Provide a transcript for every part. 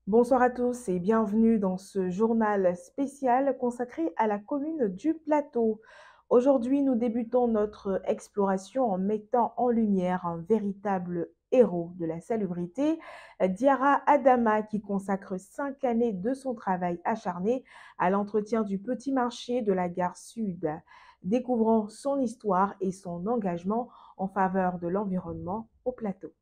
Bonsoir à tous et bienvenue dans ce journal spécial consacré à la commune du Plateau. Aujourd'hui, nous débutons notre exploration en mettant en lumière un véritable héros de la salubrité, Diarra Adama, qui consacre 5 années de son travail acharné à l'entretien du petit marché de la gare Sud. Découvrons son histoire et son engagement en faveur de l'environnement au Plateau.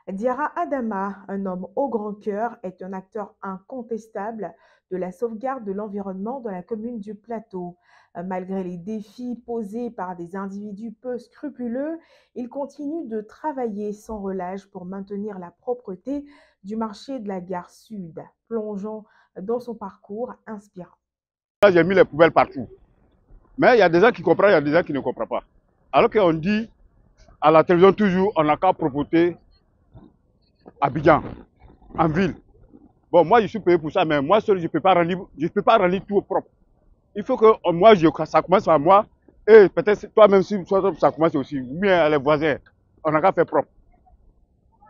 Diarra Adama, un homme au grand cœur, est un acteur incontestable de la sauvegarde de l'environnement dans la commune du Plateau. Malgré les défis posés par des individus peu scrupuleux, il continue de travailler sans relâche pour maintenir la propreté du marché de la gare Sud. Plongeons dans son parcours inspirant. Là, j'ai mis les poubelles partout. Mais il y a des gens qui comprennent, il y a des gens qui ne comprennent pas. Alors qu'on dit à la télévision toujours, on n'a qu'à propreté Abidjan, en ville. Bon, moi, je suis payé pour ça, mais moi seul, je ne peux pas rendre tout propre. Il faut que moi, ça commence par moi, et peut-être toi-même, si ça commence aussi, ou bien les voisins, on n'a qu'à faire propre.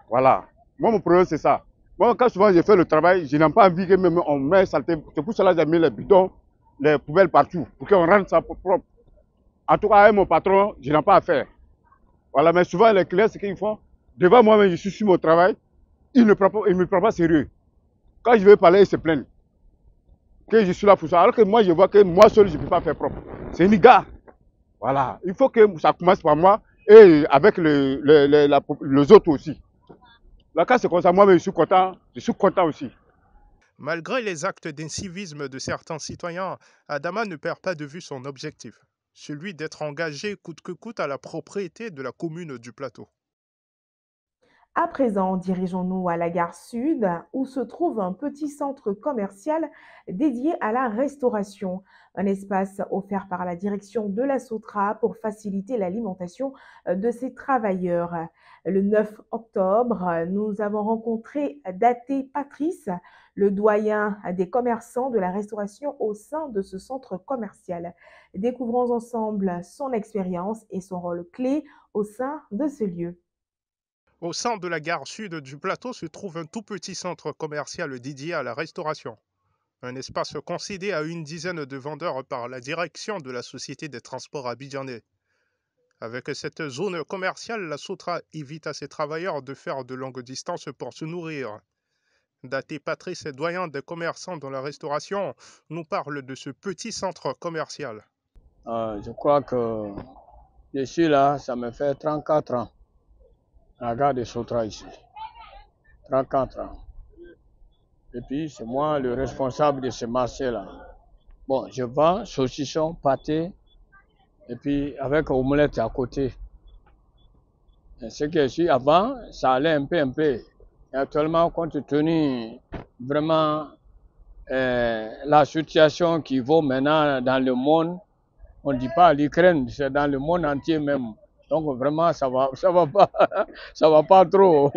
Voilà. Moi, mon problème, c'est ça. Moi, quand souvent je fais le travail, je n'ai pas envie que même on met saleté. C'est pour cela que j'ai mis les bidons, les poubelles partout, pour qu'on rende ça propre. En tout cas, avec mon patron, je n'ai pas à faire. Voilà, mais souvent, les clients, ce qu'ils font, devant moi-même, je suis sur mon travail, ils ne me prennent pas sérieux. Quand je vais parler, ils se plaignent que je suis là pour ça. Alors que moi, je vois que moi seul, je ne peux pas faire propre. C'est une gare. Voilà. Il faut que ça commence par moi et avec les autres aussi. Là, quand c'est comme ça, moi-même, je suis content aussi. Malgré les actes d'incivisme de certains citoyens, Adama ne perd pas de vue son objectif, celui d'être engagé coûte que coûte à la propriété de la commune du Plateau. À présent, dirigeons-nous à la gare Sud, où se trouve un petit centre commercial dédié à la restauration, un espace offert par la direction de la Sotra pour faciliter l'alimentation de ses travailleurs. Le 9 octobre, nous avons rencontré Daté Patrice, le doyen des commerçants de la restauration au sein de ce centre commercial. Découvrons ensemble son expérience et son rôle clé au sein de ce lieu. Au sein de la gare sud du Plateau se trouve un tout petit centre commercial dédié à la restauration. Un espace concédé à une dizaine de vendeurs par la direction de la Société des transports abidjanais. Avec cette zone commerciale, la Sotra évite à ses travailleurs de faire de longues distances pour se nourrir. Daté Patrice, doyen des commerçants dans la restauration, nous parle de ce petit centre commercial. Je crois que je suis là, ça me fait 34 ans, à la gare de Sotra ici. 34 ans. Et puis, c'est moi le responsable de ce marché-là. Bon, je vends saucisson, pâté, et puis avec omelette à côté. Et ce que je suis avant, ça allait un peu. Et actuellement, compte tenu vraiment la situation qui vaut maintenant dans le monde, on ne dit pas l'Ukraine, c'est dans le monde entier même. Donc vraiment, ça va pas, ça va pas trop.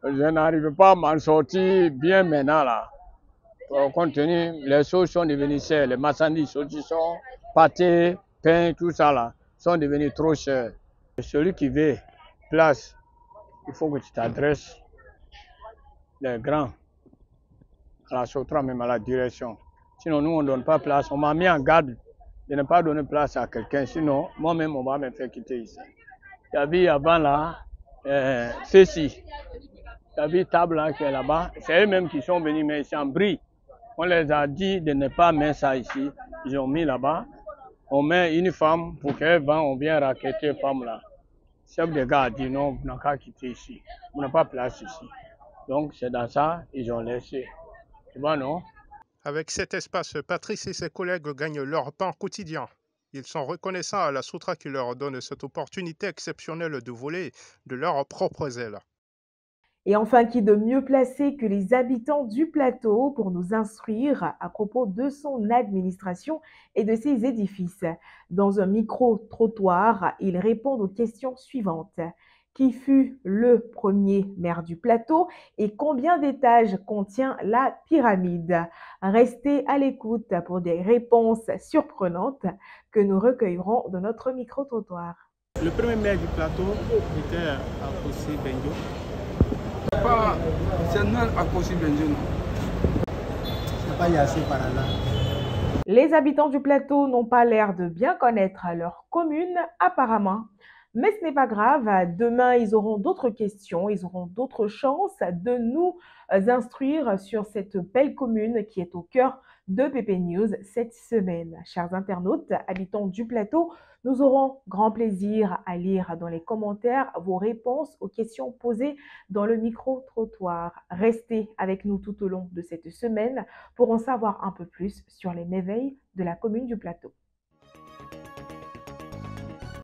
Je n'arrive pas à m'en sortir bien maintenant là. Compte tenu, les choses sont devenues chères, les marchandises, saucissons, pâtés, pain, tout ça là, sont devenus trop chers. Celui qui veut place, il faut que tu t'adresses les grands, à la Sotra même à la direction. Sinon, nous, on ne donne pas place. On m'a mis en garde de ne pas donner place à quelqu'un. Sinon, moi-même, on va me faire quitter ici. Tu as vu avant là, ceci. Tu as vu table là qui est là-bas. C'est eux-mêmes qui sont venus mettre ici en bris. On les a dit de ne pas mettre ça ici. Ils ont mis là-bas. On met une femme pour qu'elle vende. On vient raqueter cette femme là. Le chef de gare a dit non, vous n'avez qu'à quitter ici. Vous n'avez pas place ici. Donc c'est dans ça ils ont laissé. Tu vois, non? Avec cet espace, Patrice et ses collègues gagnent leur pain quotidien. Ils sont reconnaissants à la Sotra qui leur donne cette opportunité exceptionnelle de voler de leurs propres ailes. Et enfin, qui de mieux placé que les habitants du plateau pour nous instruire à propos de son administration et de ses édifices. Dans un micro-trottoir, ils répondent aux questions suivantes. Qui fut le premier maire du plateau et combien d'étages contient la pyramide? Restez à l'écoute pour des réponses surprenantes que nous recueillerons de notre micro-trottoir. Le premier maire du plateau était Akossi Benjo. pas, c'est non à cause de Benjamin. C'est pas Yassé par là. Les habitants du plateau n'ont pas l'air de bien connaître leur commune, apparemment. Mais ce n'est pas grave, demain ils auront d'autres questions, ils auront d'autres chances de nous instruire sur cette belle commune qui est au cœur de PP News cette semaine. Chers internautes, habitants du plateau, nous aurons grand plaisir à lire dans les commentaires vos réponses aux questions posées dans le micro-trottoir. Restez avec nous tout au long de cette semaine pour en savoir un peu plus sur les merveilles de la commune du plateau.